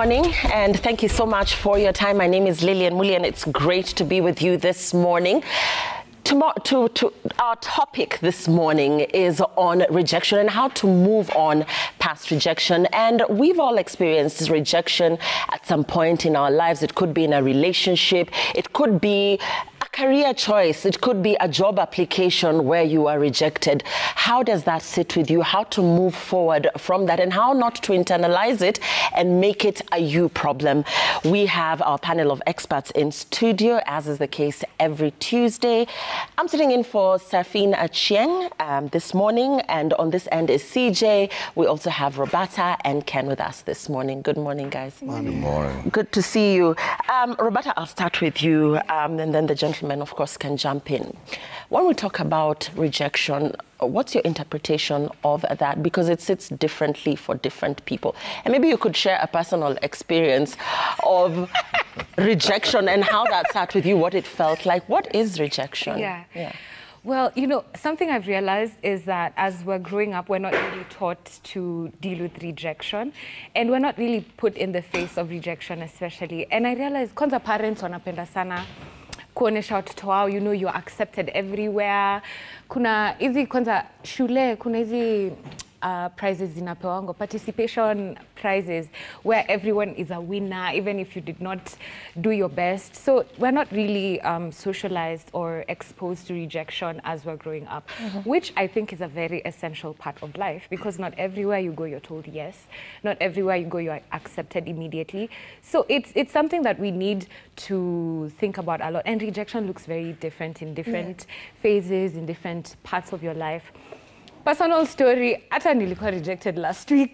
morning, and thank you so much for your time. My name is Lillian Muli, and it's great to be with you this morning. Our topic this morning is on rejection and how to move on past rejection. And we've all experienced rejection at some point in our lives. It could be in a relationship, it could be a career choice, it could be a job application where you are rejected. How does that sit with you? How to move forward from that, and how not to internalize it and make it a you problem? We have our panel of experts in studio, as is the case every Tuesday. I'm sitting in for Safin Achieng this morning, and on this end is CJ. We also have Roberta and Ken with us this morning. Good morning, guys. Good morning. Good to see you. Roberta, I'll start with you, and then the gentlemen, of course, can jump in. When we talk about rejection, what's your interpretation of that? Because it sits differently for different people. And maybe you could share a personal experience of rejection and how that sat with you, what it felt like. What is rejection? Yeah. Well, you know, something I've realized is that as we're growing up, we're not really taught to deal with rejection. And we're not really put in the face of rejection, especially. And I realized, kwanza parents wanapenda sana kuonesha watoto wao, you know, you're accepted everywhere. Kuna hizi kwanza shule, kuna hizi prizes zinapewango, participation prizes, where everyone is a winner, even if you did not do your best. So we're not really socialized or exposed to rejection as we're growing up, which I think is a very essential part of life, because not everywhere you go, you're told yes. Not everywhere you go, you're accepted immediately. So it's something that we need to think about a lot. And rejection looks very different in different phases, in different parts of your life. Personal story, hata nilikuwa rejected last week.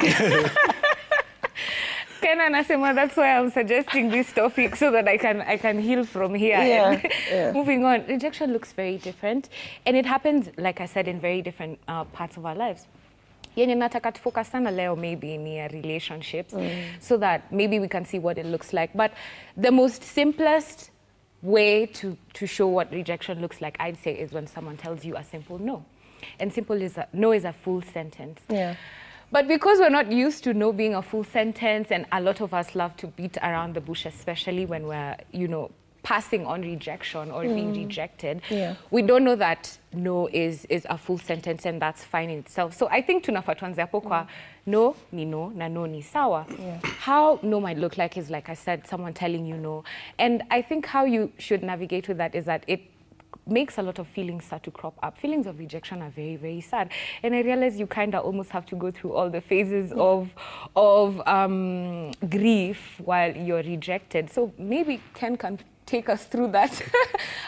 Ken anasema, that's why I'm suggesting this topic, so that I can heal from here. Moving on, rejection looks very different, and it happens, like I said, in very different parts of our lives. Yenye nataka tufocus sana leo maybe ni relationships, so that maybe we can see what it looks like. But the most simplest way to show what rejection looks like, I'd say, is when someone tells you a simple no. And simple is no is a full sentence. But because we're not used to no being a full sentence, and a lot of us love to beat around the bush, especially when we're, you know, passing on rejection or being rejected, we don't know that no is a full sentence, and that's fine in itself. So I think tunafaa tuanze hapo kwa no ni no na no ni sawa. How no might look like is, like I said, someone telling you no. And I think how you should navigate with that is that it makes a lot of feelings start to crop up. Feelings of rejection are very, very sad. And I realize you kind of almost have to go through all the phases of grief while you're rejected. So maybe Ken can take us through that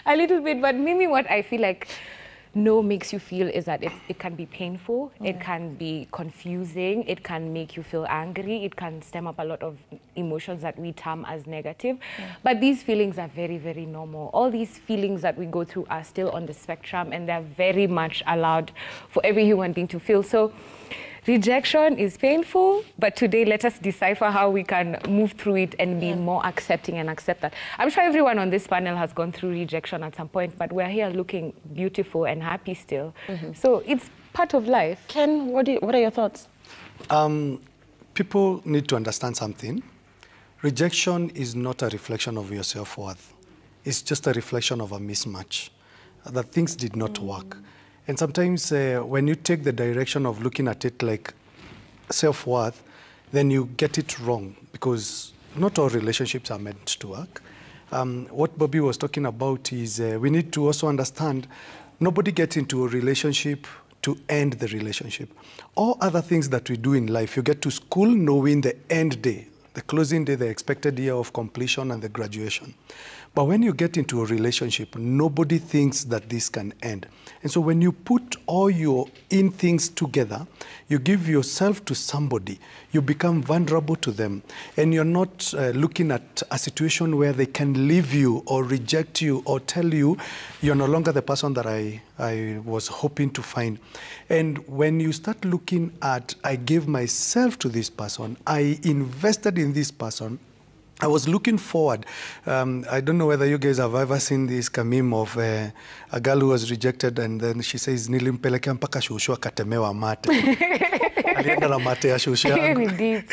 a little bit. But maybe what I feel like no makes you feel is that it can be painful, it can be confusing, it can make you feel angry, it can stem up a lot of emotions that we term as negative. But these feelings are very, very normal. All these feelings that we go through are still on the spectrum, and they're very much allowed for every human being to feel. So rejection is painful, but today let us decipher how we can move through it and be more accepting and accept that. I'm sure everyone on this panel has gone through rejection at some point, but we're here looking beautiful and happy still. So it's part of life. Ken, what are your thoughts? People need to understand something. Rejection is not a reflection of your self-worth. It's just a reflection of a mismatch, that things did not work. And sometimes when you take the direction of looking at it like self-worth, then you get it wrong, because not all relationships are meant to work. What Bobby was talking about is we need to also understand nobody gets into a relationship to end the relationship. All other things that we do in life, you get to school knowing the end day, the closing day, the expected year of completion, and the graduation. But when you get into a relationship, nobody thinks that this can end. And so when you put all your in things together, you give yourself to somebody, you become vulnerable to them, and you're not looking at a situation where they can leave you or reject you or tell you you're no longer the person that I was hoping to find. And when you start looking at, I gave myself to this person, I invested in this person, I was looking forward. I don't know whether you guys have ever seen this meme of a girl who was rejected, and then she says, nilimpelekea mpaka shushu akatemewa mate. Alienda na mate ya shushu yangu. Deep.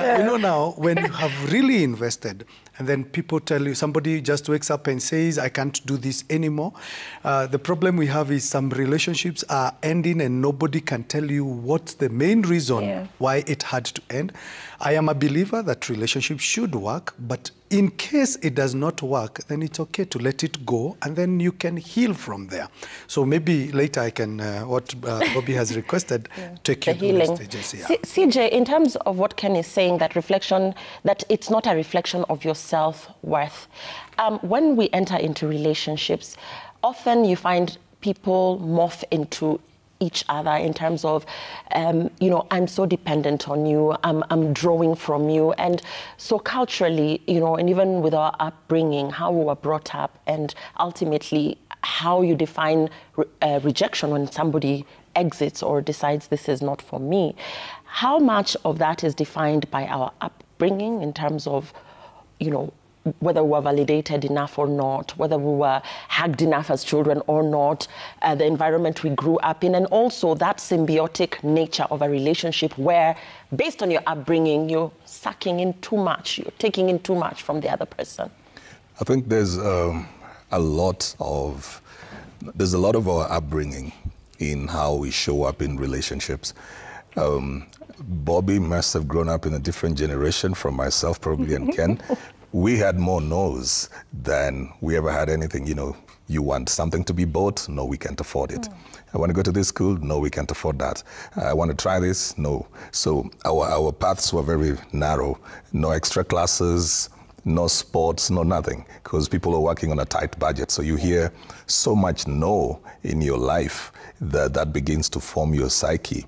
You know now, when you have really invested, and then people tell you, somebody just wakes up and says, I can't do this anymore. The problem we have is some relationships are ending and nobody can tell you what's the main reason why it had to end. I am a believer that relationships should work, but in case it does not work, then it's okay to let it go, and then you can heal from there. So maybe later I can, what Bobby has requested, take you through the stages. Yeah. CJ, in terms of what Ken is saying, that reflection, that it's not a reflection of your self-worth. When we enter into relationships, often you find people morph into each other in terms of, you know, I'm so dependent on you, I'm drawing from you. And so culturally, you know, and even with our upbringing, how we were brought up, and ultimately how you define rejection when somebody exits or decides this is not for me, how much of that is defined by our upbringing in terms of, you know, whether we were validated enough or not, whether we were hugged enough as children or not, the environment we grew up in, and also that symbiotic nature of a relationship where, based on your upbringing, you're sucking in too much, you're taking in too much from the other person. I think there's a lot of our upbringing in how we show up in relationships. Bobby must have grown up in a different generation from myself, probably, and Ken. We had more no's than we ever had anything. You know, you want something to be bought? No, we can't afford it. I want to go to this school? No, we can't afford that. I want to try this? No. So our paths were very narrow. No extra classes, no sports, no nothing, because people are working on a tight budget. So you hear so much no in your life that begins to form your psyche.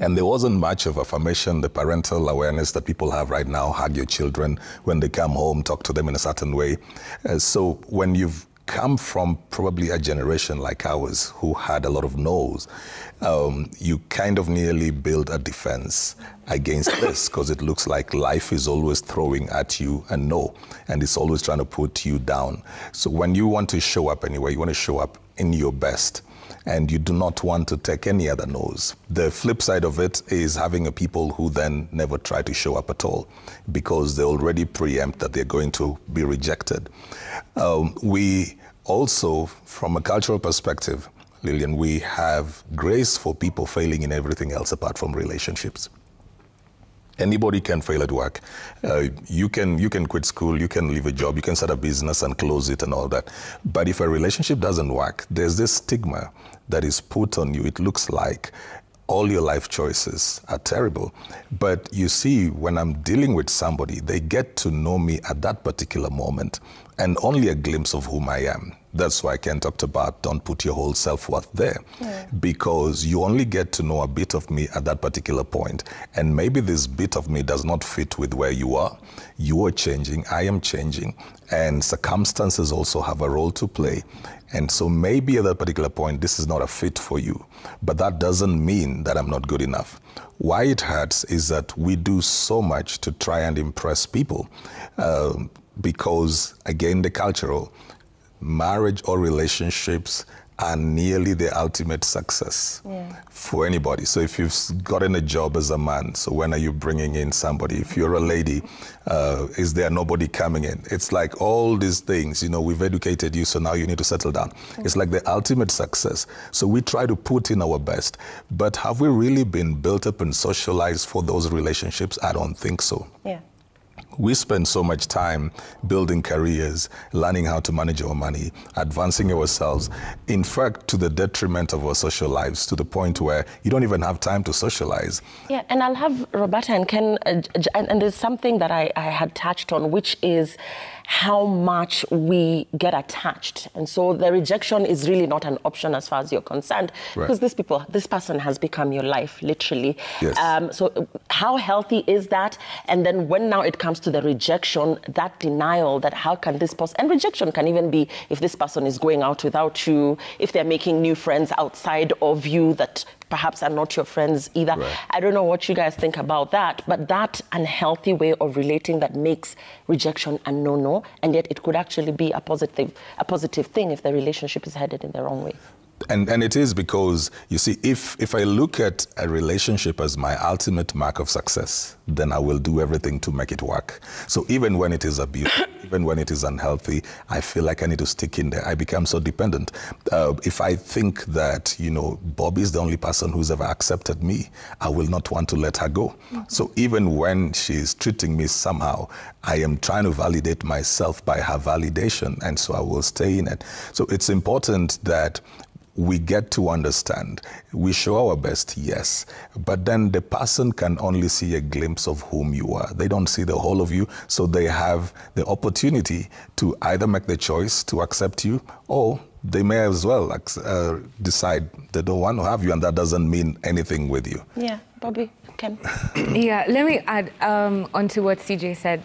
And there wasn't much of affirmation, the parental awareness that people have right now. Hug your children when they come home, talk to them in a certain way. So when you've come from probably a generation like ours who had a lot of no's, you kind of nearly build a defense against this, because it looks like life is always throwing at you a no, and it's always trying to put you down. So when you want to show up anyway, you want to show up in your best, and you do not want to take any other no's. The flip side of it is having a people who then never try to show up at all, because they already preempt that they're going to be rejected. We also, from a cultural perspective, Lillian, we have grace for people failing in everything else apart from relationships. Anybody can fail at work. You can quit school, you can leave a job, you can start a business and close it and all that. But if a relationship doesn't work, there's this stigma that is put on you. It looks like all your life choices are terrible. But you see, when I'm dealing with somebody, they get to know me at that particular moment and only a glimpse of whom I am. That's why Ken talked about don't put your whole self-worth there, because you only get to know a bit of me at that particular point. And maybe this bit of me does not fit with where you are. You are changing, I am changing, and circumstances also have a role to play. And so maybe at that particular point, this is not a fit for you, but that doesn't mean that I'm not good enough. Why it hurts is that we do so much to try and impress people, because again, the cultural, marriage or relationships are nearly the ultimate success for anybody. So if you've gotten a job as a man, so when are you bringing in somebody? If you're a lady, is there nobody coming in? It's like all these things, you know, we've educated you, so now you need to settle down. It's like the ultimate success. So we try to put in our best, but have we really been built up and socialized for those relationships? I don't think so. We spend so much time building careers, learning how to manage our money, advancing ourselves, in fact, to the detriment of our social lives, to the point where you don't even have time to socialize. Yeah, and I'll have Roberta and Ken, and there's something that I had touched on, which is how much we get attached. And so the rejection is really not an option as far as you're concerned, because this person has become your life, literally. So how healthy is that? And then when now it comes to the rejection, that denial, that how can this person, and rejection can even be if this person is going out without you, if they're making new friends outside of you that perhaps are not your friends either. I don't know what you guys think about that, but that unhealthy way of relating that makes rejection a no-no, and yet it could actually be a positive thing if the relationship is headed in the wrong way. And it is because, you see, if I look at a relationship as my ultimate mark of success, then I will do everything to make it work. So even when it is abusive, even when it is unhealthy, I feel like I need to stick in there. I become so dependent. If I think that, you know, Bobby is the only person who's ever accepted me, I will not want to let her go. Mm-hmm. So even when she's treating me somehow, I am trying to validate myself by her validation, and so I will stay in it. So it's important that we get to understand. We show our best, yes, but then the person can only see a glimpse of whom you are. They don't see the whole of you, so they have the opportunity to either make the choice to accept you, or they may as well decide they don't want to have you, and that doesn't mean anything with you. Yeah, Bobby, Ken. Yeah, let me add onto what CJ said.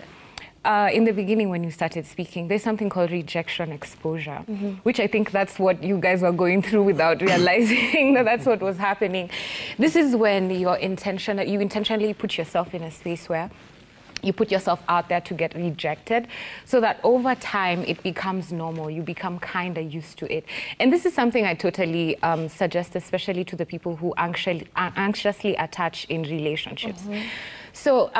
In the beginning, when you started speaking, there's something called rejection exposure, which I think that's what you guys were going through without realizing that that's what was happening. This is when you intentionally put yourself in a space where you put yourself out there to get rejected, so that over time it becomes normal. You become kind of used to it. And this is something I totally suggest, especially to the people who anxiously attach in relationships. So,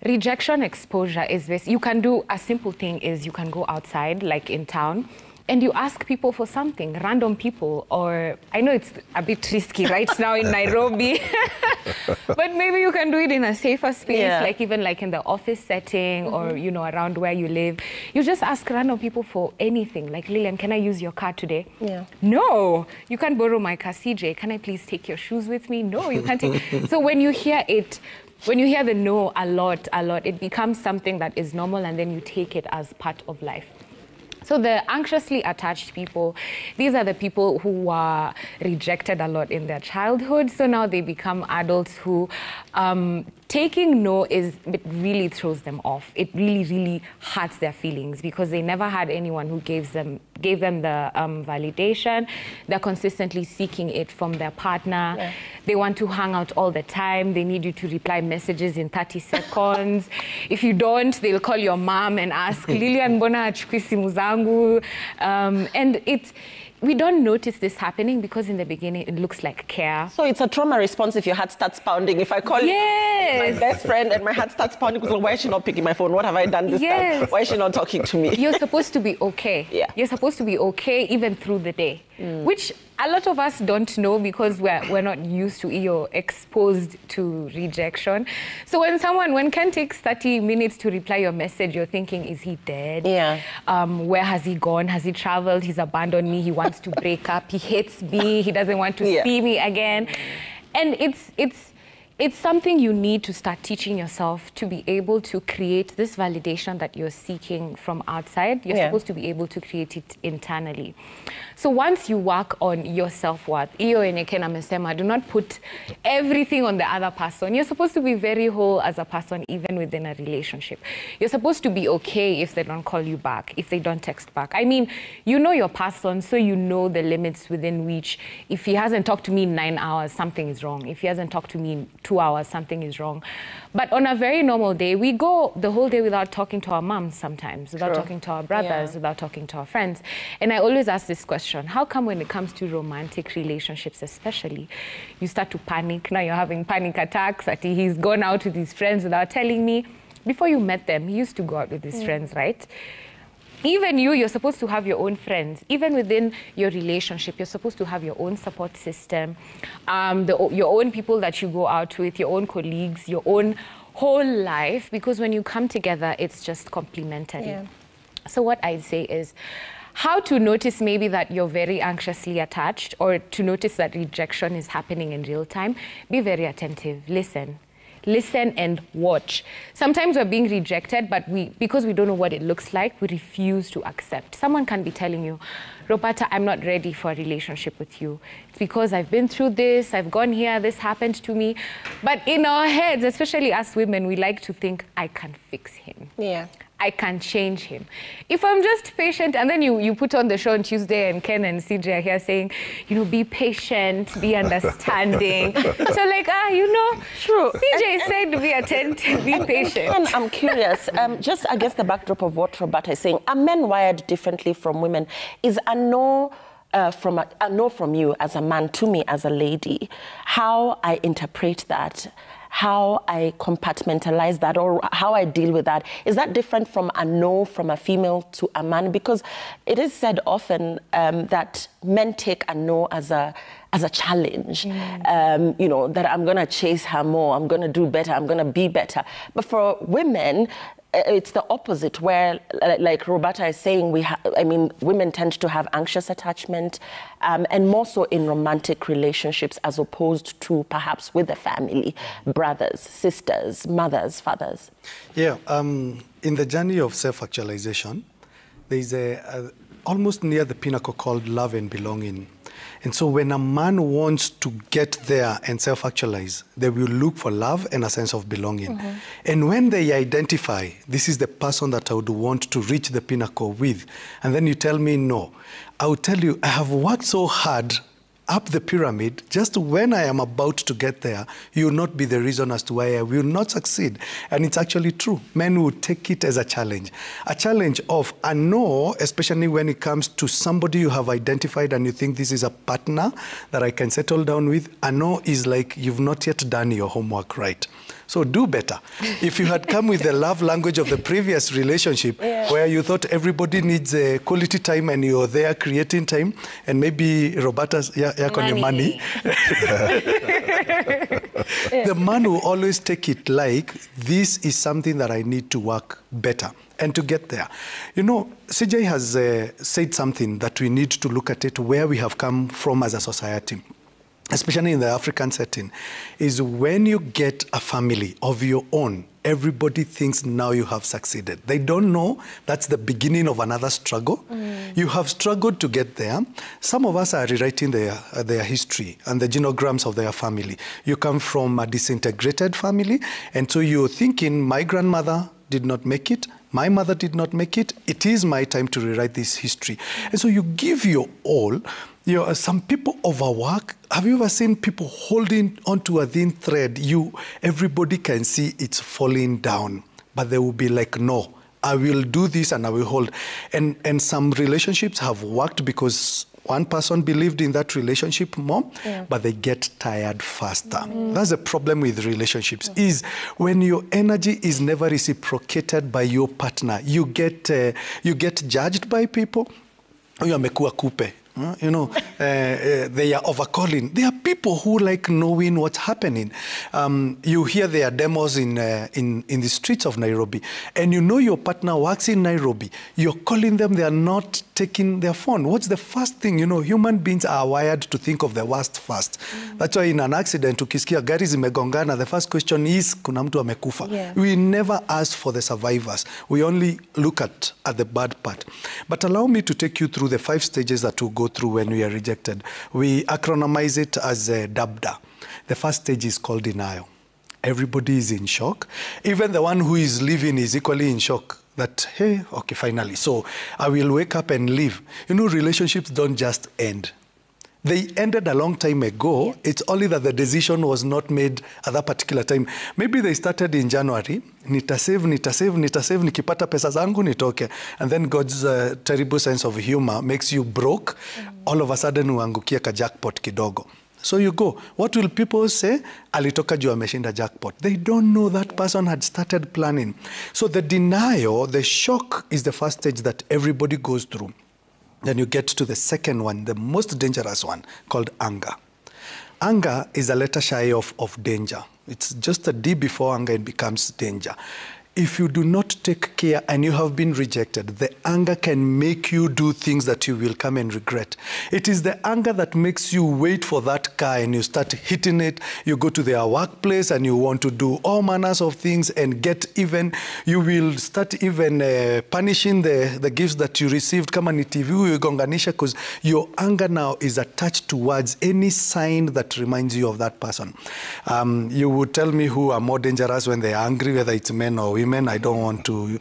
rejection exposure is this. You can do a simple thing is you can go outside, like in town, and you ask people for something, random people, or I know it's a bit risky right now in Nairobi, but maybe you can do it in a safer space, like even like in the office setting or, you know, around where you live. You just ask random people for anything, like, Lillian, can I use your car today? Yeah. No, you can't borrow my car. CJ, can I please take your shoes with me? No, you can't take. So when you hear it, when you hear the no a lot, it becomes something that is normal, and then you take it as part of life. So the anxiously attached people, these are the people who were rejected a lot in their childhood. So now they become adults who taking no it really throws them off. It really hurts their feelings because they never had anyone who gave them the validation. They're consistently seeking it from their partner. Yeah. They want to hang out all the time. They need you to reply messages in 30 seconds. If you don't, they'll call your mom and ask, Lilian, mbona hachukui simu zangu? And we don't notice this happening because in the beginning it looks like care. So it's a trauma response if your heart starts pounding. If I call my best friend and my heart starts pounding, because why is she not picking my phone? What have I done this time? Why is she not talking to me? You're supposed to be okay. Yeah. You're supposed to be okay even through the day, which a lot of us don't know because we're not used to or exposed to rejection. So when Ken takes 30 minutes to reply your message, you're thinking, is he dead? Yeah. Where has he gone? Has he traveled? He's abandoned me. He wants to break up. He hates me. He doesn't want to see me again. And it's something you need to start teaching yourself to be able to create this validation that you're seeking from outside. You're supposed to be able to create it internally. So once you work on your self-worth, do not put everything on the other person. You're supposed to be very whole as a person, even within a relationship. You're supposed to be okay if they don't call you back, if they don't text back. I mean, you know your person, so you know the limits within which if he hasn't talked to me in 9 hours, something is wrong. If he hasn't talked to me in 2 hours, something is wrong. But on a very normal day, we go the whole day without talking to our moms sometimes, without talking to our brothers, without talking to our friends. And I always ask this question, how come when it comes to romantic relationships especially, you start to panic? Now you're having panic attacks that he's gone out with his friends without telling me. Before you met them, he used to go out with his friends, right? Even you're supposed to have your own friends. Even within your relationship, you're supposed to have your own support system, your own people that you go out with, your own colleagues, your own whole life, because when you come together, it's just complementary. Yeah. So what I'd say is, how to notice maybe that you're very anxiously attached, or to notice that rejection is happening in real time, be very attentive, listen. Listen and watch. Sometimes we're being rejected, but because we don't know what it looks like, we refuse to accept. Someone can be telling you, Roberta, I'm not ready for a relationship with you. It's because I've been through this, I've gone here, this happened to me. But in our heads, especially us women, we like to think, I can fix him. Yeah. I can change him. If I'm just patient, and then you put on the show on Tuesday and Ken and CJ are here saying, you know, be patient, be understanding. So like, true. CJ said be attentive, be patient. And I'm curious, just against the backdrop of what Roberta is saying, are men wired differently from women? Is a no from a no from you as a man to me as a lady, how I interpret that, how I compartmentalize that, or how I deal with that, is that different from a no from a female to a man? Because it is said often that men take a no as a challenge, you know, that I'm going to chase her more, I'm going to do better, I'm going to be better. But for women, it's the opposite, where, like Roberta is saying, women tend to have anxious attachment, and more so in romantic relationships as opposed to perhaps with the family, brothers, sisters, mothers, fathers. Yeah, in the journey of self-actualization, there's almost near the pinnacle called love and belonging. And so when a man wants to get there and self-actualize, they will look for love and a sense of belonging. And when they identify, this is the person that I would want to reach the pinnacle with, and then you tell me no, I will tell you, I have worked so hard up the pyramid, just when I am about to get there, you will not be the reason as to why I will not succeed. And it's actually true. Men will take it as a challenge of a no, especially when it comes to somebody you have identified and you think this is a partner that I can settle down with. A no is like you've not yet done your homework right. So do better. If you had come with the love language of the previous relationship, where you thought everybody needs a quality time and you're there creating time, and maybe Roberta's money. The man will always take it like, this is something that I need to work better. And to get there, you know, CJ has said something that we need to look at it where we have come from as a society, especially in the African setting, is when you get a family of your own, everybody thinks now you have succeeded. They don't know that's the beginning of another struggle. You have struggled to get there. Some of us are rewriting their history and the genograms of their family. You come from a disintegrated family, and so you're thinking, my grandmother did not make it, my mother did not make it, it is my time to rewrite this history. And so you give your all. You know, some people overwork. Have you ever seen people holding onto a thin thread? Everybody can see it's falling down, but they will be like, no, I will do this and I will hold. And some relationships have worked because one person believed in that relationship more, but they get tired faster. That's the problem with relationships, is when your energy is never reciprocated by your partner, you get judged by people. You amekuwa kupe. You know, they are overcalling. There are people who like knowing what's happening. You hear their demos in the streets of Nairobi, and you know your partner works in Nairobi. You're calling them, they are not taking their phone. What's the first thing? You know, human beings are wired to think of the worst first. That's why in an accident, ukisikia gari zimegongana, the first question is, kuna mtu amekufa. We never ask for the survivors. We only look at the bad part. But allow me to take you through the 5 stages that will go through when we are rejected. We acronymize it as DABDA. The first stage is called denial. Everybody is in shock. Even the one who is leaving is equally in shock that, hey, okay, finally, so I will wake up and leave. You know, relationships don't just end. They ended a long time ago. It's only that the decision was not made at that particular time. Maybe they started in January. Nitasave, nikipata pesa zangu nitoke. And then God's terrible sense of humor makes you broke. All of a sudden uangukia ka jackpot kidogo. So you go. What will people say? Alitoka juu ameshinda jackpot. They don't know that person had started planning. So the denial, the shock is the first stage that everybody goes through. Then you get to the second one, the most dangerous one, called anger. Anger is a letter shy of danger. It's just a D before anger, it becomes danger. If you do not take care and you have been rejected, the anger can make you do things that you will come and regret. It is the anger that makes you wait for that car and you start hitting it. You go to their workplace and you want to do all manners of things and get even. You will start even punishing the gifts that you received. Kama ni TV uigonganisha, because your anger now is attached towards any sign that reminds you of that person. You would tell me who are more dangerous when they are angry, whether it's men or women. I don't want to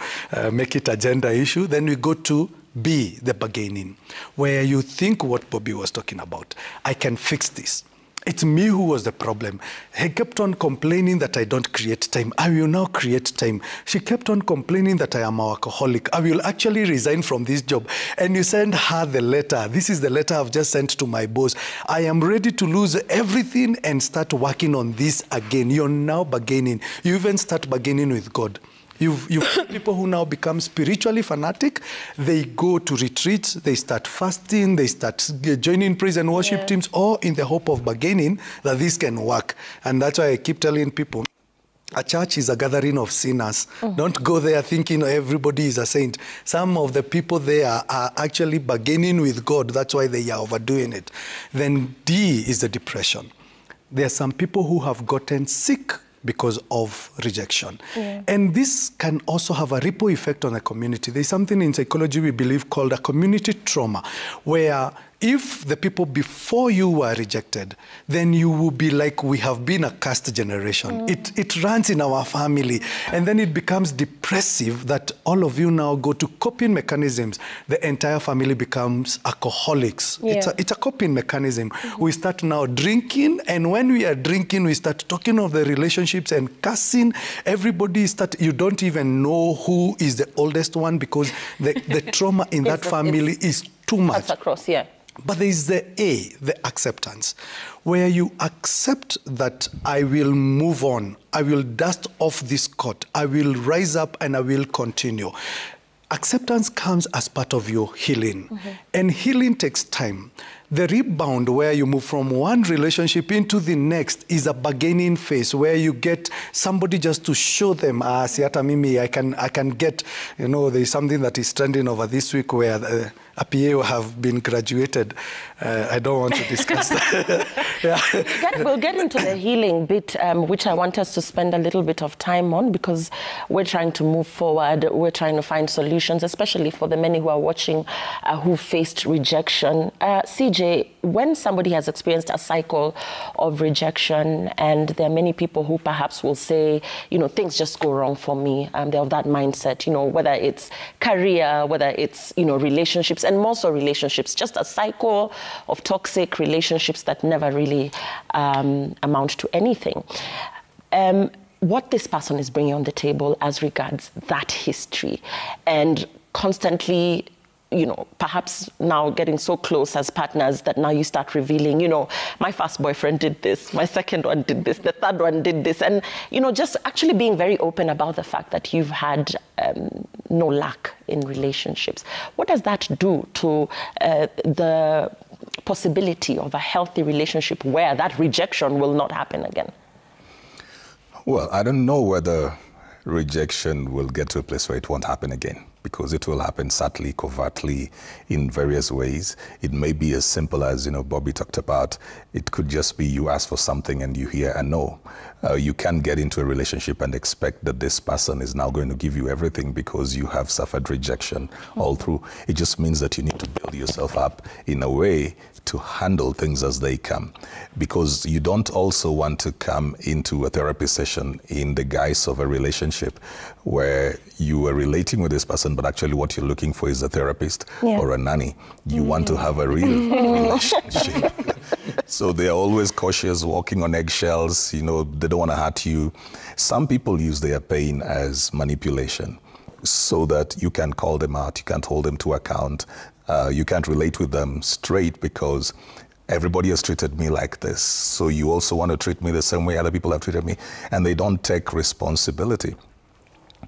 make it a gender issue. Then we go to B, the bargaining, where you think what Bobby was talking about. I can fix this. It's me who was the problem. He kept on complaining that I don't create time. I will now create time. She kept on complaining that I am an alcoholic. I will actually resign from this job. And you send her the letter. This is the letter I've just sent to my boss. I am ready to lose everything and start working on this again. You're now bargaining. You even start bargaining with God. You've people who now become spiritually fanatic. They go to retreats, they start fasting, they start joining praise and worship teams, all in the hope of bargaining that this can work. And that's why I keep telling people, a church is a gathering of sinners. Don't go there thinking everybody is a saint. Some of the people there are actually bargaining with God. That's why they are overdoing it. Then D is the depression. There are some people who have gotten sick because of rejection. And this can also have a ripple effect on the community. There's something in psychology we believe called a community trauma, where if the people before you were rejected, then you will be like, we have been a cursed generation. It runs in our family. And then it becomes depressive that all of you now go to coping mechanisms. The entire family becomes alcoholics. It's a coping mechanism. We start now drinking, and when we are drinking, we start talking of the relationships and cursing. Everybody you don't even know who is the oldest one, because the trauma in that family is too much. Cuts across, But there is the A, the acceptance, where you accept that I will move on, I will dust off this coat, I will rise up and I will continue. Acceptance comes as part of your healing, and healing takes time. The rebound, where you move from one relationship into the next, is a bargaining phase where you get somebody just to show them, siata mimi, I can get, there's something that is trending over this week where a PA have been graduated. I don't want to discuss that. We'll get into the healing bit, which I want us to spend a little bit of time on, because we're trying to move forward. We're trying to find solutions, especially for the many who are watching who faced rejection. CJ, when somebody has experienced a cycle of rejection, and there are many people who perhaps will say, things just go wrong for me, they're of that mindset, whether it's career, whether it's, relationships, and more so relationships, just a cycle of toxic relationships that never really amount to anything. What this person is bringing on the table as regards that history, and constantly, perhaps now getting so close as partners that now you start revealing, my first boyfriend did this, my second one did this, the third one did this. And, just actually being very open about the fact that you've had no luck in relationships. What does that do to the possibility of a healthy relationship where that rejection will not happen again? Well, I don't know whether rejection will get to a place where it won't happen again, because it will happen subtly, covertly, in various ways. It may be as simple as, Bobby talked about. It could just be you ask for something and you hear a no. You can't get into a relationship and expect that this person is now going to give you everything because you have suffered rejection all through. It just means that you need to build yourself up in a way to handle things as they come, because you don't also want to come into a therapy session in the guise of a relationship where you are relating with this person, but actually what you're looking for is a therapist or a nanny. You want to have a real relationship. So they're always cautious, walking on eggshells, they don't want to hurt you. Some people use their pain as manipulation so that you can call them out, you can't hold them to account. You can't relate with them straight because everybody has treated me like this. So you also want to treat me the same way other people have treated me, and they don't take responsibility.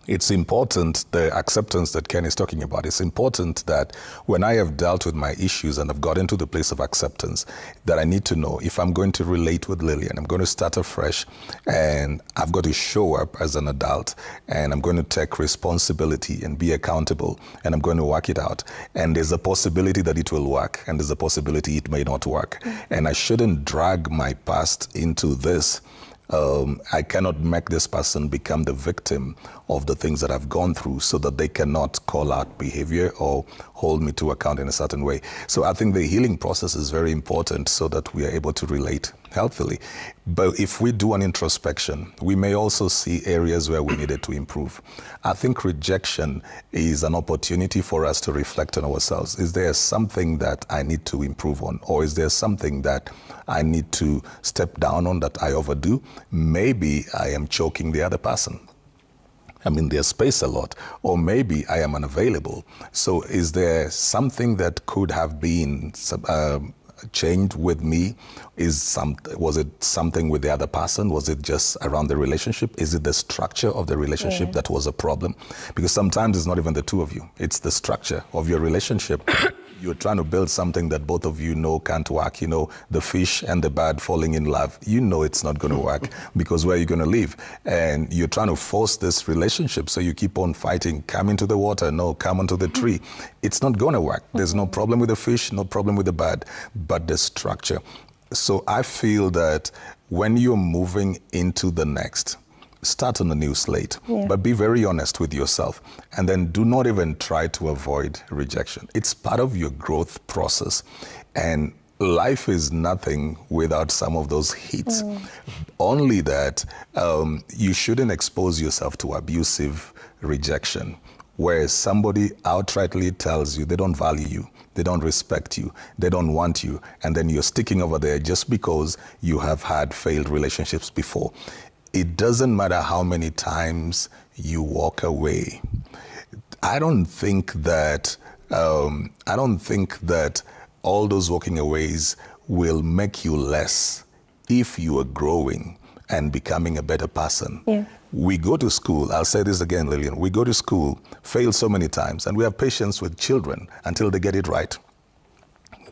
It's important, the acceptance that Ken is talking about, it's important that when I have dealt with my issues and I've got into the place of acceptance, that I need to know if I'm going to relate with Lillian, I'm going to start afresh, and I've got to show up as an adult, and I'm going to take responsibility and be accountable, and I'm going to work it out. And there's a possibility that it will work, and there's a possibility it may not work. And I shouldn't drag my past into this. I cannot make this person become the victim of the things that I've gone through so that they cannot call out behavior or hold me to account in a certain way. So I think the healing process is very important so that we are able to relate. healthily. But if we do an introspection, we may also see areas where we needed to improve. I think rejection is an opportunity for us to reflect on ourselves. Is there something that I need to improve on? Or is there something that I need to step down on that I overdo? Maybe I am choking the other person. I'm in their space a lot, or maybe I am unavailable. So is there something that could have been changed with me? Was it something with the other person? Was it just around the relationship? Is it the structure of the relationship that was a problem? Because sometimes it's not even the two of you. It's the structure of your relationship. You're trying to build something that both of you know can't work. You know, the fish and the bird falling in love. You know it's not going to work because where are you going to live? And you're trying to force this relationship, so you keep on fighting. Come into the water. No, come onto the tree. It's not going to work. There's no problem with the fish, no problem with the bird, but the structure. So I feel that when you're moving into the next, start on a new slate, but be very honest with yourself. And then do not even try to avoid rejection. It's part of your growth process. And life is nothing without some of those hits. Only that you shouldn't expose yourself to abusive rejection, where somebody outrightly tells you they don't value you, they don't respect you, they don't want you, and then you're sticking over there just because you have had failed relationships before. It doesn't matter how many times you walk away. I don't think that all those walking aways will make you less if you are growing and becoming a better person. We go to school, I'll say this again, Lillian, we go to school, fail so many times, and we have patience with children until they get it right.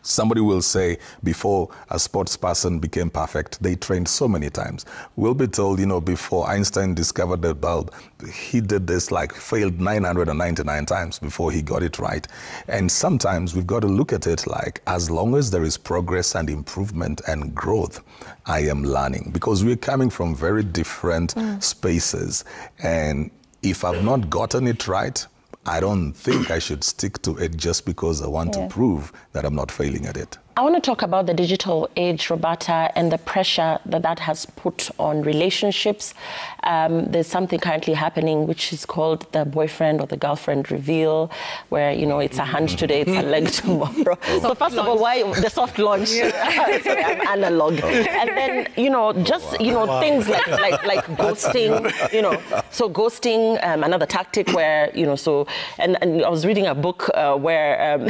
Somebody will say, before a sports person became perfect, they trained so many times. We'll be told, you know, before Einstein discovered the bulb, he did this, like, failed 999 times before he got it right. And sometimes we've got to look at it like, as long as there is progress and improvement and growth, I am learning. Because we're coming from very different spaces. And if I've not gotten it right, I don't think I should stick to it just because I want to prove that I'm not failing at it. I want to talk about the digital age, Roberta, and the pressure that has put on relationships. There's something currently happening which is called the boyfriend or the girlfriend reveal, where, you know, it's a hand today, it's a leg tomorrow. So first of all, why the soft launch? Sorry, I'm analog. And then, you know, just, you know, things like ghosting, you know. So ghosting, another tactic where, you know, so, and I was reading a book where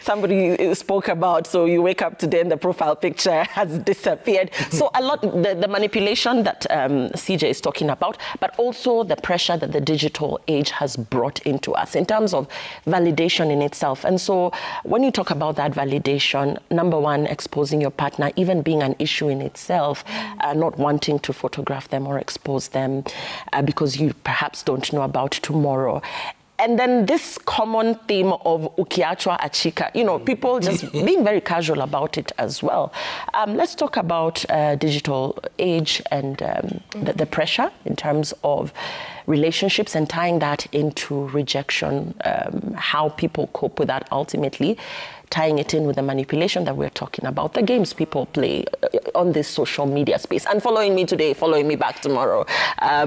somebody spoke about, so you wake up today and the profile picture has disappeared. So a lot, the manipulation that CJ is talking about, but also the pressure that the digital age has brought into us in terms of validation in itself. And so when you talk about that validation, number one, exposing your partner, even being an issue in itself, not wanting to photograph them or expose them because you perhaps don't know about tomorrow. And then this common theme of ukiachwa achika, you know, people just being very casual about it as well. Let's talk about digital age and the pressure in terms of relationships and tying that into rejection, how people cope with that ultimately, tying it in with the manipulation that we're talking about, the games people play on this social media space. And following me today, following me back tomorrow.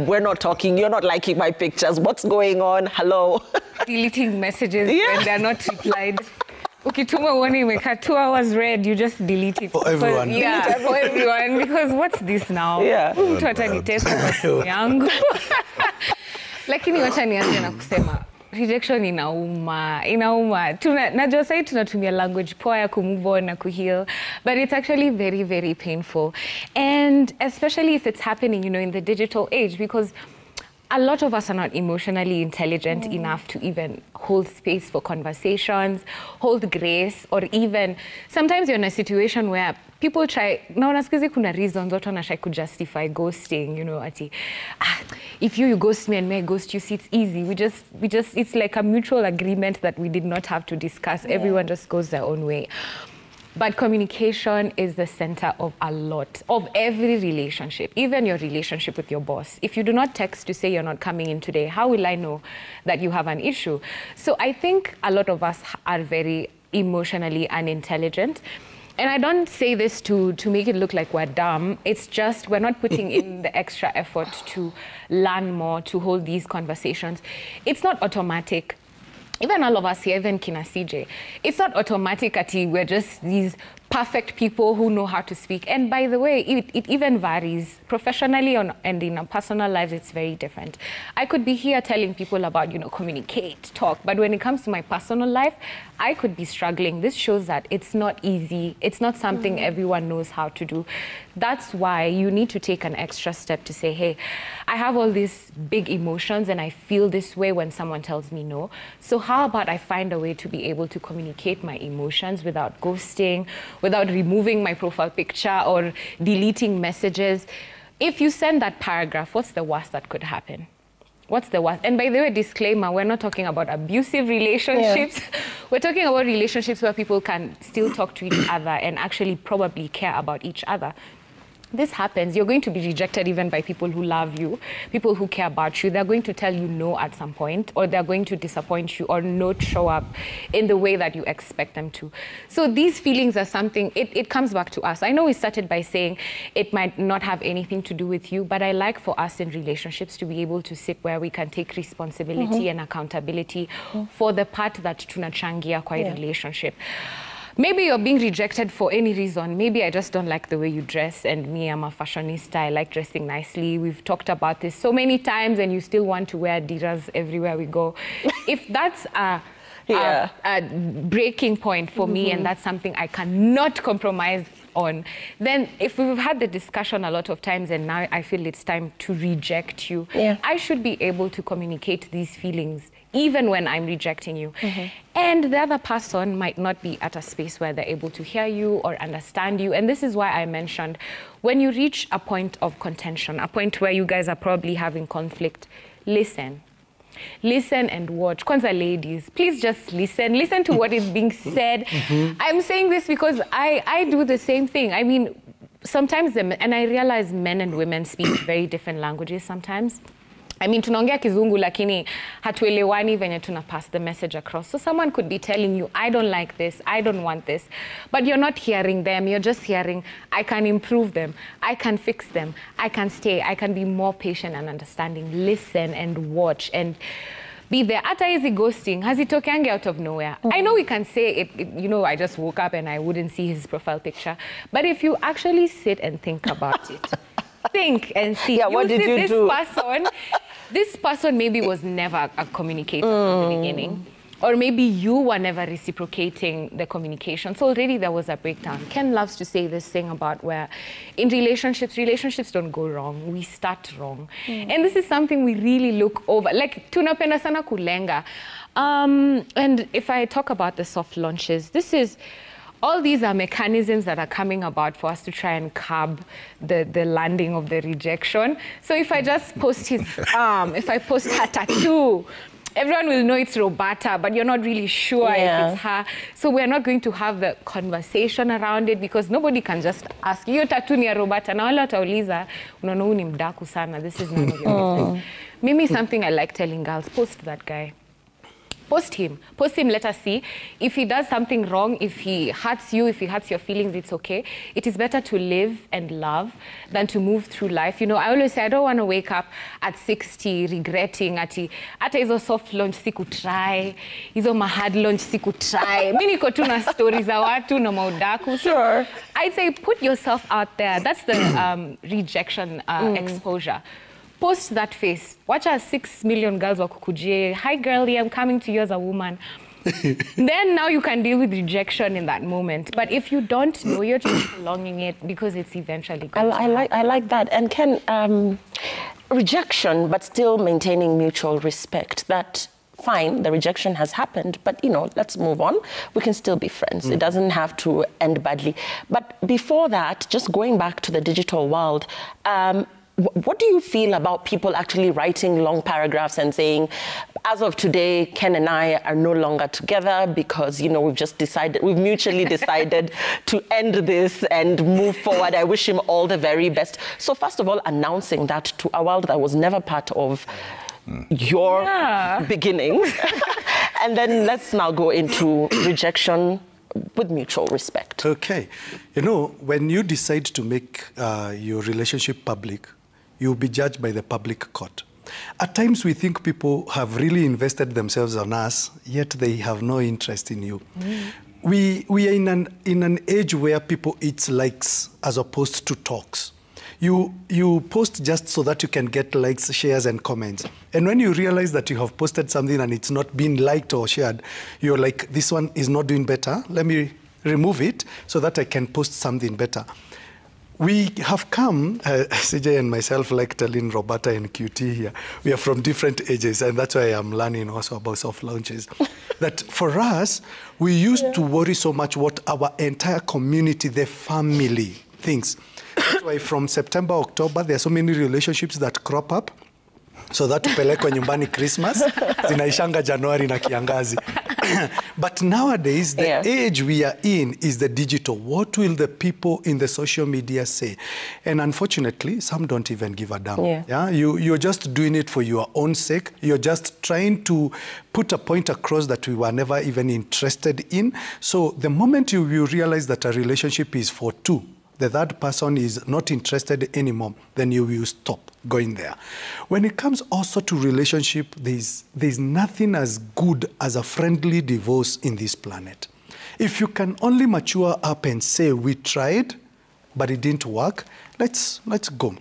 We're not talking, you're not liking my pictures. What's going on? Hello. Deleting messages when they're not replied. Ukituma warning, make her 2 hours read, you just delete it. For everyone. Yeah, for everyone. Because what's this now? Yeah. Mtu atanitesa kwa simu yangu. Lakini wacha nianze na kusema, rejection inauma. Najua sahi tunatumia language poa ya kumove on na kuheal, but it's actually very, very painful. And especially if it's happening, you know, in the digital age, because a lot of us are not emotionally intelligent enough to even hold space for conversations, hold grace, or even sometimes you're in a situation where people try, na unasikizi kuna reasons watu wanatry to justify ghosting, you know, ati, if you ghost me and me I ghost you, see, it's easy. We just, it's like a mutual agreement that we did not have to discuss. Yeah. Everyone just goes their own way. But communication is the center of a lot, of every relationship, even your relationship with your boss. If you do not text to say you're not coming in today, how will I know that you have an issue? So I think a lot of us are very emotionally unintelligent. And I don't say this to make it look like we're dumb. It's just we're not putting in the extra effort to learn more, to hold these conversations. It's not automatic. Even all of us here, even Kina CJ, it's not automatic that we're just these perfect people who know how to speak. And by the way, it even varies. Professionally and in our personal lives, it's very different. I could be here telling people about, communicate, talk. But when it comes to my personal life, I could be struggling. This shows that it's not easy. It's not something everyone knows how to do. That's why you need to take an extra step to say, hey, I have all these big emotions and I feel this way when someone tells me no. So how about I find a way to be able to communicate my emotions without ghosting, without removing my profile picture or deleting messages. If you send that paragraph, what's the worst that could happen? What's the worst? And by the way, disclaimer, we're not talking about abusive relationships. Yeah. We're talking about relationships where people can still talk to each other and actually probably care about each other. This happens. You're going to be rejected even by people who love you, people who care about you. They're going to tell you no at some point, or they're going to disappoint you or not show up in the way that you expect them to. So these feelings are something, it comes back to us. I know we started by saying it might not have anything to do with you, but I like for us in relationships to be able to sit where we can take responsibility and accountability for the part that tunachangia kwa relationship. Maybe you're being rejected for any reason. Maybe I just don't like the way you dress, and me, I'm a fashionista. I like dressing nicely. We've talked about this so many times, and you still want to wear Adidas everywhere we go. If that's a breaking point for me, and that's something I cannot compromise on, then if we've had the discussion a lot of times and now I feel it's time to reject you, I should be able to communicate these feelings even when I'm rejecting you. And the other person might not be at a space where they're able to hear you or understand you. And this is why I mentioned, when you reach a point of contention, a point where you guys are probably having conflict, listen. Listen and watch. Kwanza ladies, please just listen. Listen to what is being said. I'm saying this because I do the same thing. I mean, sometimes, and I realize men and women speak very different languages sometimes. I mean, tunaongea kizungu lakini hatuelewani venye tuna pass the message across. So someone could be telling you, I don't like this, I don't want this. But you're not hearing them, you're just hearing, I can improve them, I can fix them, I can stay, I can be more patient and understanding. Listen and watch and be there. Hata hizi ghosting, hazitokeangi out of nowhere. I know we can say it, I just woke up and I wouldn't see his profile picture. But if you actually sit and think about it, think and see. Yeah, what did you do? This person maybe was never a communicator from the beginning. Or maybe you were never reciprocating the communication. So already there was a breakdown. Ken loves to say this thing about where in relationships don't go wrong. We start wrong. And this is something we really look over. Like, tunapenda sana kulenga. And if I talk about the soft launches, all these are mechanisms that are coming about for us to try and curb the landing of the rejection. So if I just post his arm, if I post her tattoo, everyone will know it's Roberta, but you're not really sure if it's her. So we're not going to have the conversation around it because nobody can just ask, hiyo tattoo ni ya Roberta. Na wale watauliza, unaona huyu ni mdaku sana, this is none of your business. Maybe something I like telling girls, post that guy. Post him, let us see. If he does something wrong, if he hurts you, if he hurts your feelings, it's okay. It is better to live and love than to move through life. I always say, I don't want to wake up at 60 regretting ati hizo soft launch sikutry, hizo mahard launch sikutry. Mimi niko tu na stories za watu na maudaku. Sure. I'd say put yourself out there. That's the rejection exposure. Post that face. Watch our 6 million girls wakukujie. Hi girlie, I'm coming to you as a woman. Then now you can deal with rejection in that moment. But if you don't know, you're just prolonging it because it's eventually going to happen. I like that. And Ken, rejection, but still maintaining mutual respect. That fine, the rejection has happened, but let's move on. We can still be friends. It doesn't have to end badly. But before that, just going back to the digital world, what do you feel about people actually writing long paragraphs and saying, as of today, Ken and I are no longer together because, we've mutually decided to end this and move forward. I wish him all the very best. So first of all, announcing that to a world that was never part of your beginnings. And then let's now go into rejection with mutual respect. Okay. You know, when you decide to make your relationship public, you'll be judged by the public court. At times we think people have really invested themselves on us, yet they have no interest in you. We are in an age where people eat likes as opposed to talks. You post just so that you can get likes, shares, and comments. And when you realize that you have posted something and it's not being liked or shared, you're like, this one is not doing better. Let me remove it so that I can post something better. We have come, CJ and myself, like telling Roberta and QT here, we are from different ages, and that's why I'm learning also about soft launches. That for us, we used to worry so much what our entire community, the family, thinks. That's why from September, October, there are so many relationships that crop up. So that tupelekwe nyumbani Christmas, zinaishanga Januari na kiangazi. But nowadays, the age we are in is the digital. What will the people in the social media say? And unfortunately, some don't even give a damn. You're just doing it for your own sake. You're just trying to put a point across that we were never even interested in. So the moment you realize that a relationship is for two, the third person is not interested anymore, then you will stop going there. When it comes also to relationship, there's nothing as good as a friendly divorce in this planet. If you can only mature up and say, we tried, but it didn't work, let's go.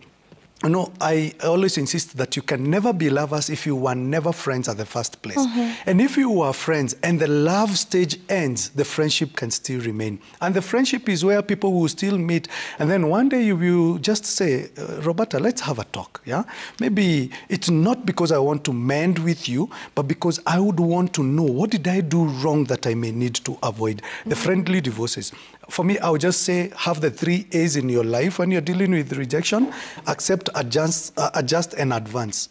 You know, I always insist that you can never be lovers if you were never friends at the first place. And if you were friends and the love stage ends, the friendship can still remain. And the friendship is where people will still meet. And then one day you will just say, Roberta, let's have a talk. Yeah? Maybe it's not because I want to mend with you, but because I would want to know what did I do wrong that I may need to avoid. The friendly divorces. For me, I would just say, have the 3 A's in your life when you're dealing with rejection: accept, adjust, and advance.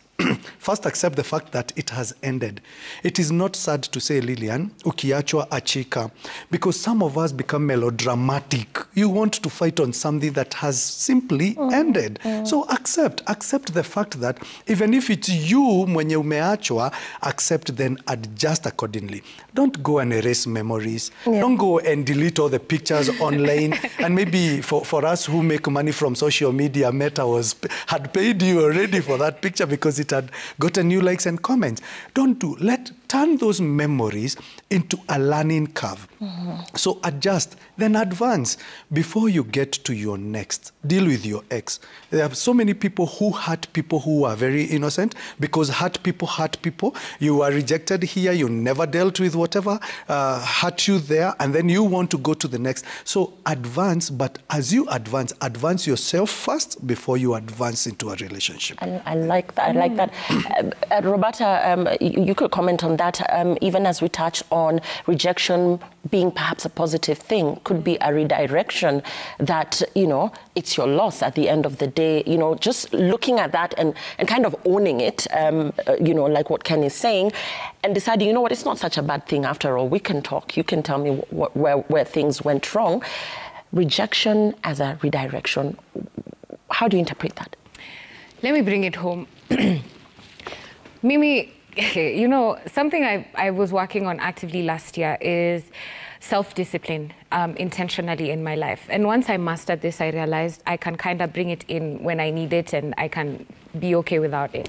First, accept the fact that it has ended. It is not sad to say, Lillian, ukiachwa achika, because some of us become melodramatic. You want to fight on something that has simply ended. So accept the fact that even if it's you mwenye umeachwa, accept, then adjust accordingly. Don't go and erase memories. Don't go and delete all the pictures online. And maybe for us who make money from social media, Meta had paid you already for that picture because it had gotten new likes and comments. Don't do. Turn those memories into a learning curve. So adjust, then advance before you get to your next. Deal with your ex. There are so many people who hurt people who are very innocent, because hurt people. You are rejected here, you never dealt with whatever hurt you there, and then you want to go to the next. So advance, but as you advance yourself first before you advance into a relationship. I like that. I like that. Roberta, you could comment on that, even as we touch on rejection being perhaps a positive thing, could be a redirection that, you know, it's your loss at the end of the day. You know, just looking at that and kind of owning it, you know, like what Ken is saying, and deciding, you know what, it's not such a bad thing after all. We can talk. You can tell me where things went wrong. Rejection as a redirection, how do you interpret that? Let me bring it home. Mimi, you know, something I was working on actively last year is self-discipline intentionally in my life. And once I mastered this, I realized I can kind of bring it in when I need it and I can be okay without it.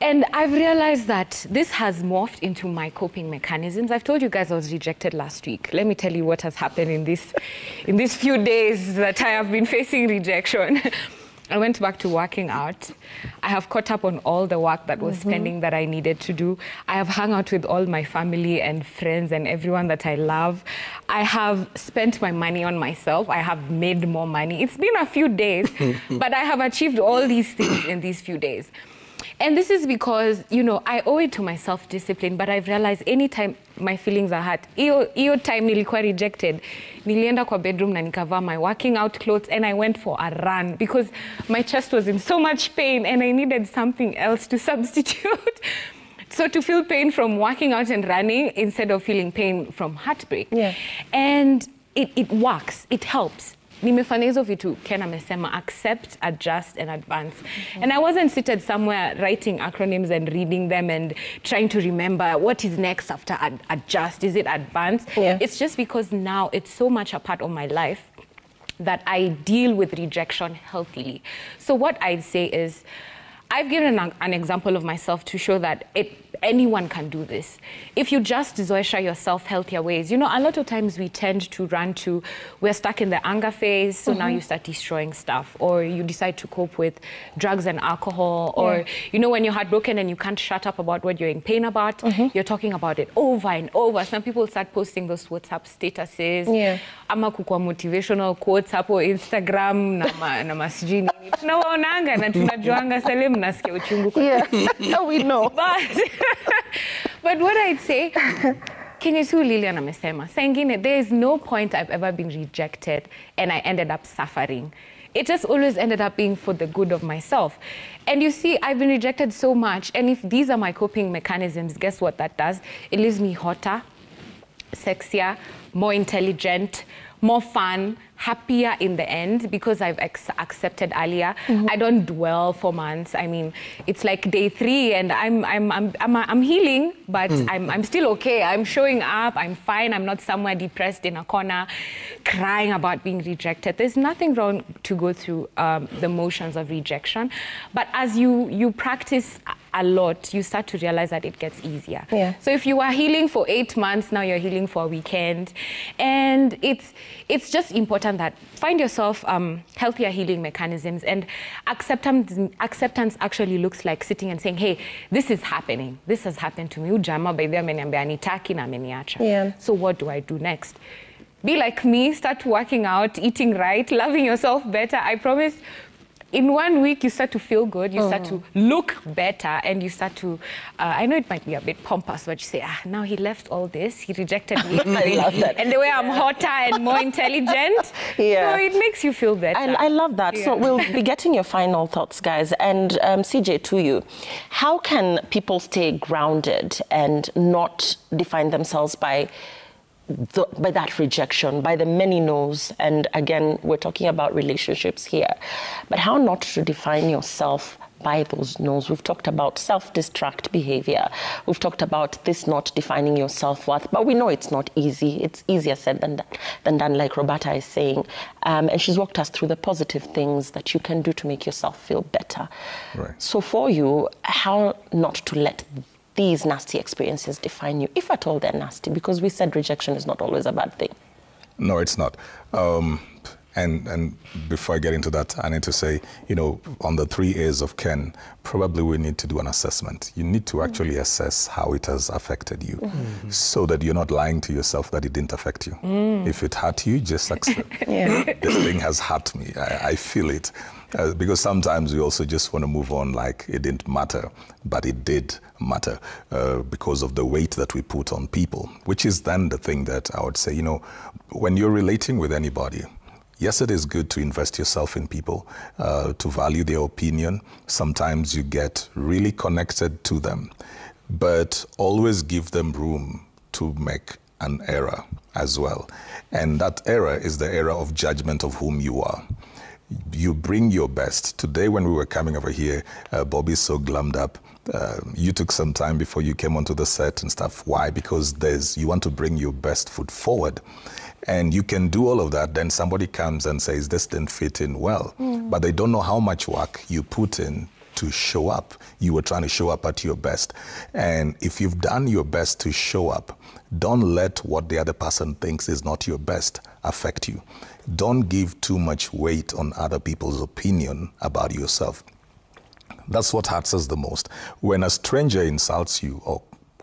And I've realized that this has morphed into my coping mechanisms. I've told you guys I was rejected last week. Let me tell you what has happened in these few days that I have been facing rejection. I went back to working out. I have caught up on all the work that was pending that I needed to do. I have hung out with all my family and friends and everyone that I love. I have spent my money on myself. I have made more money. It's been a few days, but I have achieved all these things in these few days. And this is because, you know, I owe it to my self-discipline, but I've realized anytime my feelings are hurt, iyo time nilikuwa rejected, nilienda kwa bedroom na nikavaa my working out clothes and I went for a run because my chest was in so much pain and I needed something else to substitute. So to feel pain from working out and running instead of feeling pain from heartbreak. Yeah. And it works, it helps. nimefanya hizo vitu Ken amesema, accept, adjust and advance. And I wasn't seated somewhere writing acronyms and reading them and trying to remember what is next after adjust, is it advance? It's just because now it's so much a part of my life that I deal with rejection healthily. So what I'd say is, I've given an example of myself to show that anyone can do this. If you just Zoesha yourself healthier ways. You know, a lot of times we tend to run to, we're stuck in the anger phase, so now you start destroying stuff, or you decide to cope with drugs and alcohol, or, you know, when you're heartbroken and you can't shut up about what you're in pain about, you're talking about it over and over. Some people start posting those WhatsApp statuses, ama kukwa motivational quotes hapo Instagram, na masijini. Tunawaonanga na tunajuanga Salim nasikia uchungu. We know. But what I'd say, Kenyesu Lilian amesema, Sengine, there is no point I've ever been rejected and I ended up suffering. It just always ended up being for the good of myself. And you see, I've been rejected so much, and if these are my coping mechanisms, guess what that does? It leaves me hotter, sexier, more intelligent, more fun, happier in the end, because I've accepted earlier. I don't dwell for months. I mean, it's like day 3 and I'm healing, but I'm still okay. I'm showing up, I'm fine. I'm not somewhere depressed in a corner crying about being rejected. There's nothing wrong to go through the motions of rejection, but as you practice a lot, you start to realize that it gets easier. So if you are healing for 8 months, now you're healing for a weekend. And it's just important that find yourself healthier healing mechanisms, and acceptance actually looks like sitting and saying, hey, this is happening. This has happened to me. Ujama by the ameniambia anitaki na ameniacha. So what do I do next? Be like me, start working out, eating right, loving yourself better. I promise, in 1 week, you start to feel good, you start to look better, and you start to, I know it might be a bit pompous, but you say, now he left all this, he rejected me. I love that. And the way I'm hotter and more intelligent, so it makes you feel better. I love that. So we'll be getting your final thoughts, guys. And CJ, to you, how can people stay grounded and not define themselves by that rejection, by the many no's? And again, we're talking about relationships here, but how not to define yourself by those no's. We've talked about self-destruct behavior. We've talked about this not defining your self-worth, but we know it's not easy. It's easier said than done, like Roberta is saying. And she's walked us through the positive things that you can do to make yourself feel better. So for you, how not to let these nasty experiences define you, if at all they're nasty, because we said rejection is not always a bad thing. No, it's not. And before I get into that, I need to say, you know, on the 3 A's of Ken, probably we need to do an assessment. You need to actually assess how it has affected you, so that you're not lying to yourself that it didn't affect you. If it hurt you, just accept. This thing has hurt me. I feel it. Because sometimes we also just want to move on like it didn't matter, but it did matter because of the weight that we put on people, which is then the thing that I would say, you know, when you're relating with anybody, yes, it is good to invest yourself in people, to value their opinion. Sometimes you get really connected to them, but always give them room to make an error as well. And that error is the error of judgment of whom you are. You bring your best. Today when we were coming over here, Bobby's so glammed up. You took some time before you came onto the set and stuff. Why? Because you want to bring your best foot forward. And you can do all of that, then somebody comes and says, this didn't fit in well. But they don't know how much work you put in to show up. You were trying to show up at your best. And if you've done your best to show up, don't let what the other person thinks is not your best affect you. Don't give too much weight on other people's opinion about yourself. That's what hurts us the most. When a stranger insults you or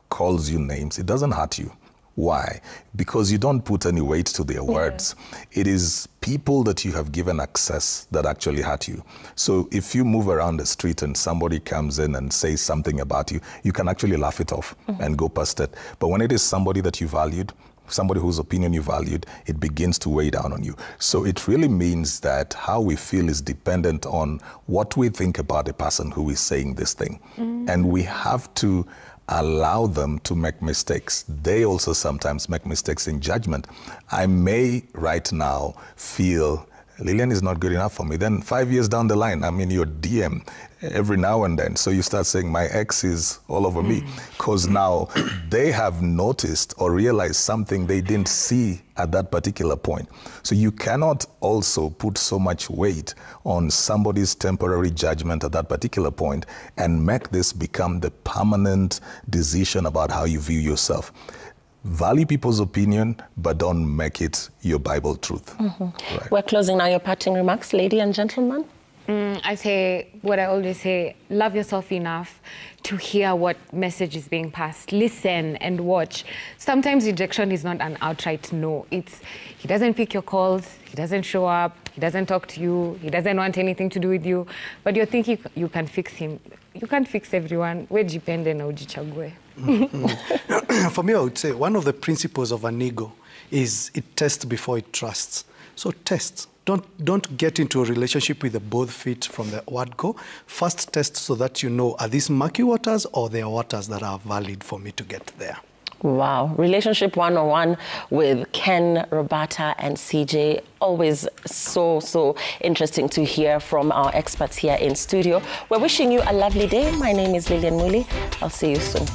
calls you names, it doesn't hurt you. Why? Because you don't put any weight to their words. It is people that you have given access that actually hurt you. So if you move around the street and somebody comes in and says something about you, you can actually laugh it off and go past it. But when it is somebody that you valued, somebody whose opinion you valued, it begins to weigh down on you. So it really means that how we feel is dependent on what we think about the person who is saying this thing. And we have to allow them to make mistakes. They also sometimes make mistakes in judgment. I may right now feel Lillian is not good enough for me. Then 5 years down the line, I'm in your DM every now and then. So you start saying my ex is all over me, because now they have noticed or realized something they didn't see at that particular point. So you cannot also put so much weight on somebody's temporary judgment at that particular point and make this become the permanent decision about how you view yourself. Value people's opinion, but don't make it your Bible truth. Right. We're closing now. Your parting remarks, lady and gentlemen? I say what I always say, love yourself enough to hear what message is being passed. Listen and watch. Sometimes rejection is not an outright no. It's he doesn't pick your calls, he doesn't show up, he doesn't talk to you, he doesn't want anything to do with you, but you're thinking you can fix him. You can't fix everyone. We're dependent na ujichague. For me, I would say one of the principles of an ego is it tests before it trusts. So test. Don't get into a relationship with the both feet from the word go. First test so that you know, are these murky waters or they are waters that are valid for me to get there. Wow. Relationship 101 with Ken, Roberta, and CJ. Always so interesting to hear from our experts here in studio. We're wishing you a lovely day. My name is Lillian Muli. I'll see you soon.